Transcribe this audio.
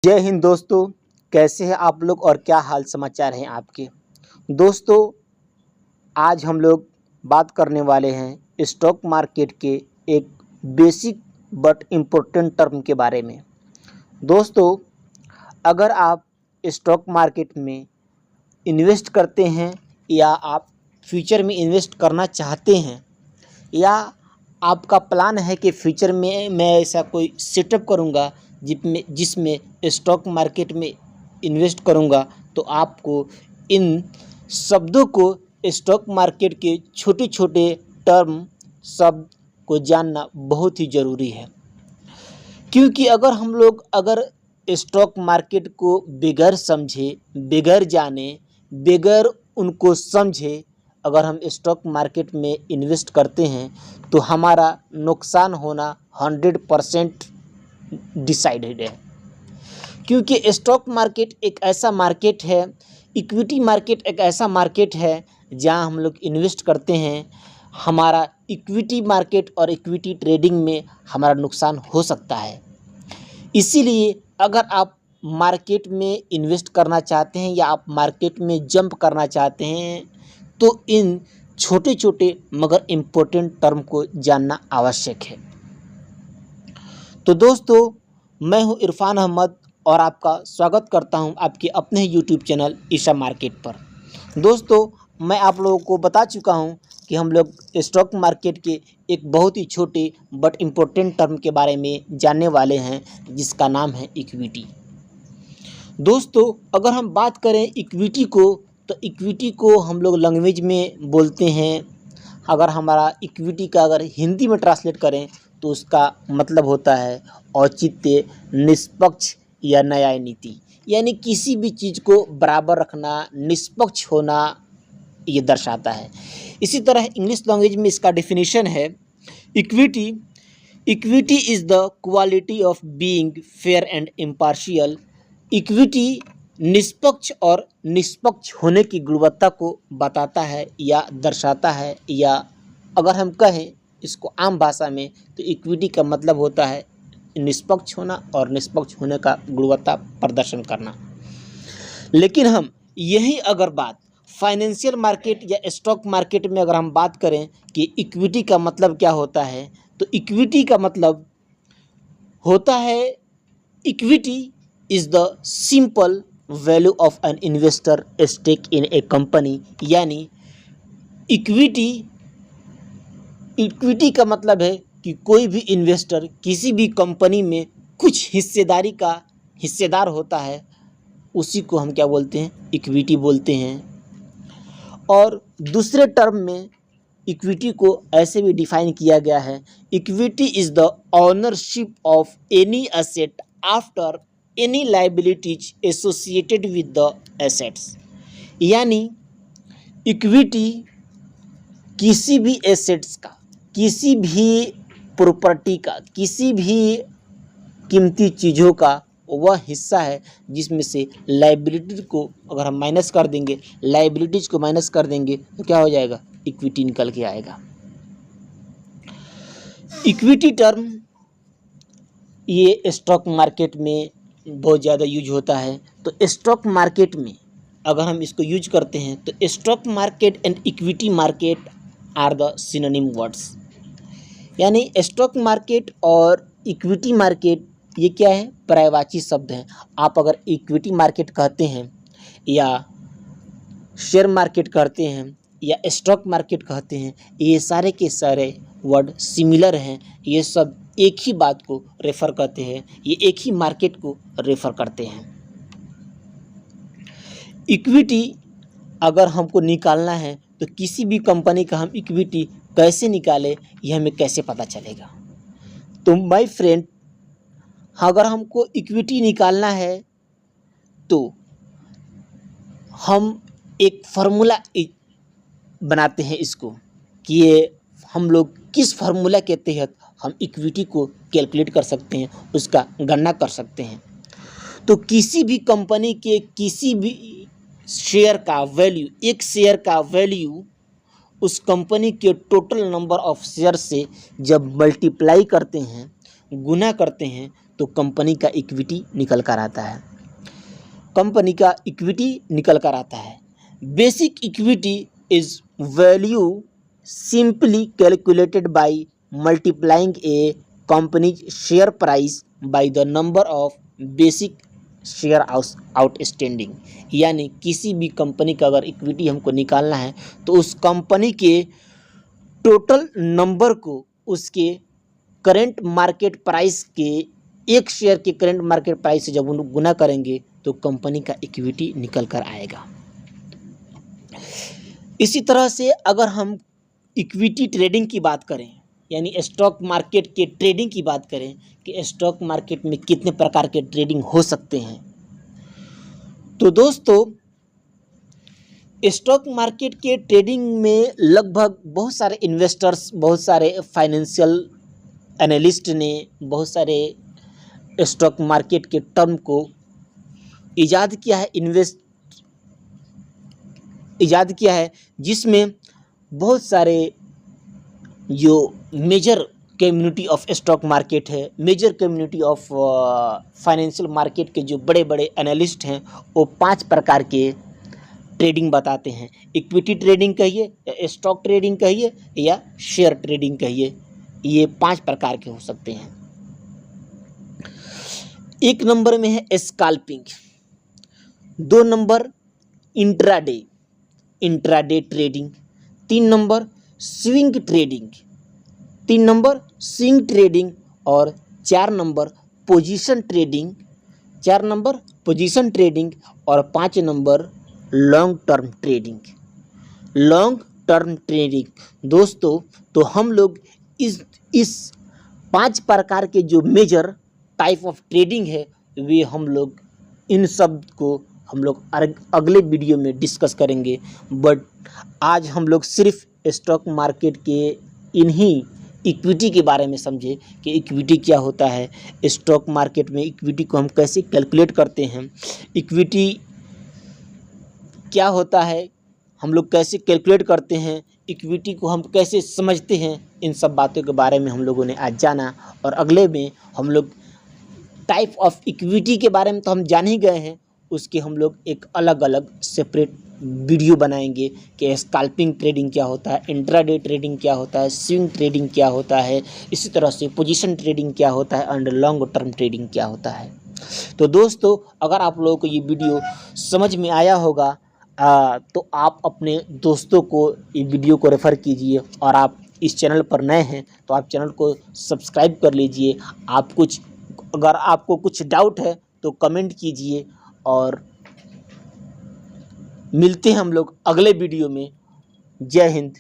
जय हिंद दोस्तों। कैसे हैं आप लोग और क्या हाल समाचार हैं आपके। दोस्तों, आज हम लोग बात करने वाले हैं स्टॉक मार्केट के एक बेसिक बट इम्पोर्टेंट टर्म के बारे में। दोस्तों, अगर आप स्टॉक मार्केट में इन्वेस्ट करते हैं या आप फ्यूचर में इन्वेस्ट करना चाहते हैं या आपका प्लान है कि फ्यूचर में मैं ऐसा कोई सेटअप करूंगा जिसमें स्टॉक मार्केट में इन्वेस्ट करूंगा, तो आपको इन शब्दों को, स्टॉक मार्केट के छोटे छोटे टर्म शब्द को जानना बहुत ही ज़रूरी है। क्योंकि अगर स्टॉक मार्केट को बगैर समझे, बगैर जाने, बगैर उनको समझे अगर हम स्टॉक मार्केट में इन्वेस्ट करते हैं तो हमारा नुकसान होना 100% डिसाइडेड है। क्योंकि स्टॉक मार्केट एक ऐसा मार्केट है, इक्विटी मार्केट एक ऐसा मार्केट है जहां हम लोग इन्वेस्ट करते हैं। हमारा इक्विटी मार्केट और इक्विटी ट्रेडिंग में हमारा नुकसान हो सकता है। इसीलिए अगर आप मार्केट में इन्वेस्ट करना चाहते हैं या आप मार्केट में जंप करना चाहते हैं तो इन छोटे छोटे मगर इम्पोर्टेंट टर्म को जानना आवश्यक है। तो दोस्तों, मैं हूं इरफान अहमद और आपका स्वागत करता हूं आपके अपने यूट्यूब चैनल ईशा मार्केट पर। दोस्तों, मैं आप लोगों को बता चुका हूं कि हम लोग स्टॉक मार्केट के एक बहुत ही छोटे बट इम्पोर्टेंट टर्म के बारे में जानने वाले हैं जिसका नाम है इक्विटी। दोस्तों, अगर हम बात करें इक्विटी को, तो इक्विटी को हम लोग लैंग्वेज में बोलते हैं। अगर हमारा इक्विटी का अगर हिंदी में ट्रांसलेट करें तो उसका मतलब होता है औचित्य, निष्पक्ष या न्याय नीति। यानी किसी भी चीज़ को बराबर रखना, निष्पक्ष होना, ये दर्शाता है। इसी तरह इंग्लिश लैंग्वेज में इसका डेफिनेशन है equity equity is the quality of being fair and impartial. Equity निष्पक्ष और निष्पक्ष होने की गुणवत्ता को बताता है या दर्शाता है, या अगर हम कहें इसको आम भाषा में तो इक्विटी का मतलब होता है निष्पक्ष होना और निष्पक्ष होने का गुणवत्ता प्रदर्शन करना। लेकिन हम यही अगर बात फाइनेंशियल मार्केट या स्टॉक मार्केट में अगर हम बात करें कि इक्विटी का मतलब क्या होता है, तो इक्विटी का मतलब होता है equity is the simple value of an investor stake in a company. यानी इक्विटी का मतलब है कि कोई भी इन्वेस्टर किसी भी कंपनी में कुछ हिस्सेदारी का हिस्सेदार होता है, उसी को हम क्या बोलते हैं, इक्विटी बोलते हैं। और दूसरे टर्म में इक्विटी को ऐसे भी डिफाइन किया गया है, equity is the ownership of any asset after any liabilities associated with the assets. यानी इक्विटी किसी भी एसेट्स का, किसी भी प्रॉपर्टी का, किसी भी कीमती चीज़ों का वह हिस्सा है जिसमें से लाइबिलिटी को अगर हम माइनस कर देंगे, लाइबिलिटीज को माइनस कर देंगे तो क्या हो जाएगा, इक्विटी निकल के आएगा। इक्विटी टर्म ये स्टॉक मार्केट में बहुत ज़्यादा यूज होता है। तो स्टॉक मार्केट में अगर हम इसको यूज करते हैं तो stock market and equity market are the synonym words. यानी स्टॉक मार्केट और इक्विटी मार्केट ये क्या है, पर्यायवाची शब्द हैं। आप अगर इक्विटी मार्केट कहते हैं या शेयर मार्केट कहते हैं या स्टॉक मार्केट कहते हैं, ये सारे के सारे वर्ड सिमिलर हैं। ये सब एक ही बात को रेफ़र करते हैं, ये एक ही मार्केट को रेफ़र करते हैं। इक्विटी अगर हमको निकालना है तो किसी भी कंपनी का हम इक्विटी कैसे निकालें, ये हमें कैसे पता चलेगा। तो माय फ्रेंड, अगर हमको इक्विटी निकालना है तो हम एक फार्मूला बनाते हैं इसको कि ये हम लोग किस फार्मूला के तहत हम इक्विटी को कैलकुलेट कर सकते हैं, उसका गणना कर सकते हैं। तो किसी भी कंपनी के किसी भी शेयर का वैल्यू, एक शेयर का वैल्यू उस कंपनी के टोटल नंबर ऑफ शेयर से जब मल्टीप्लाई करते हैं, गुना करते हैं, तो कंपनी का इक्विटी निकल कर आता है, कंपनी का इक्विटी निकल कर आता है। Basic equity is value simply calculated by multiplying A companies share price by the number of basic share outstanding. यानी किसी भी कंपनी का अगर इक्विटी हमको निकालना है तो उस कंपनी के टोटल नंबर को उसके करंट मार्केट प्राइस के एक शेयर के करंट मार्केट प्राइस से जब गुना करेंगे तो कंपनी का इक्विटी निकल कर आएगा। इसी तरह से अगर हम इक्विटी ट्रेडिंग की बात करें, यानी स्टॉक मार्केट के ट्रेडिंग की बात करें कि स्टॉक मार्केट में कितने प्रकार के ट्रेडिंग हो सकते हैं, तो दोस्तों स्टॉक मार्केट के ट्रेडिंग में लगभग बहुत सारे इन्वेस्टर्स, बहुत सारे फाइनेंशियल एनालिस्ट ने बहुत सारे स्टॉक मार्केट के टर्म को ईजाद किया है, जिसमें बहुत सारे जो major community of stock market है, major community of financial market के जो बड़े बड़े एनालिस्ट हैं वो 5 प्रकार के ट्रेडिंग बताते हैं। इक्विटी ट्रेडिंग कहिए या स्टॉक ट्रेडिंग कहिए या शेयर ट्रेडिंग कहिए, ये 5 प्रकार के हो सकते हैं। 1 नंबर में है scalping, 2 number intraday trading, 3 number swing trading और 4 नंबर पोजीशन ट्रेडिंग और 5 नंबर लॉन्ग टर्म ट्रेडिंग। दोस्तों तो हम लोग इस 5 प्रकार के जो मेजर टाइप ऑफ ट्रेडिंग है वे हम लोग इन सब को हम लोग अगले वीडियो में डिस्कस करेंगे। बट आज हम लोग सिर्फ स्टॉक मार्केट के इन्हीं इक्विटी के बारे में समझे कि इक्विटी क्या होता है, स्टॉक मार्केट में इक्विटी को हम कैसे कैलकुलेट करते हैं, इक्विटी क्या होता है, हम लोग कैसे कैलकुलेट करते हैं, इक्विटी को हम कैसे समझते हैं। इन सब बातों के बारे में हम लोगों ने आज जाना और अगले में हम लोग टाइप ऑफ इक्विटी के बारे में तो हम जान ही गए हैं, उसके हम लोग एक अलग अलग सेपरेट वीडियो बनाएंगे कि स्कैल्पिंग ट्रेडिंग क्या होता है, इंट्राडे ट्रेडिंग क्या होता है, स्विंग ट्रेडिंग क्या होता है, इसी तरह से पोजीशन ट्रेडिंग क्या होता है एंड लॉन्ग टर्म ट्रेडिंग क्या होता है। तो दोस्तों अगर आप लोगों को ये वीडियो समझ में आया होगा तो आप अपने दोस्तों को ये वीडियो को रेफ़र कीजिए और आप इस चैनल पर नए हैं तो आप चैनल को सब्सक्राइब कर लीजिए। अगर आपको कुछ डाउट है तो कमेंट कीजिए और मिलते हैं हम लोग अगले वीडियो में। जय हिंद।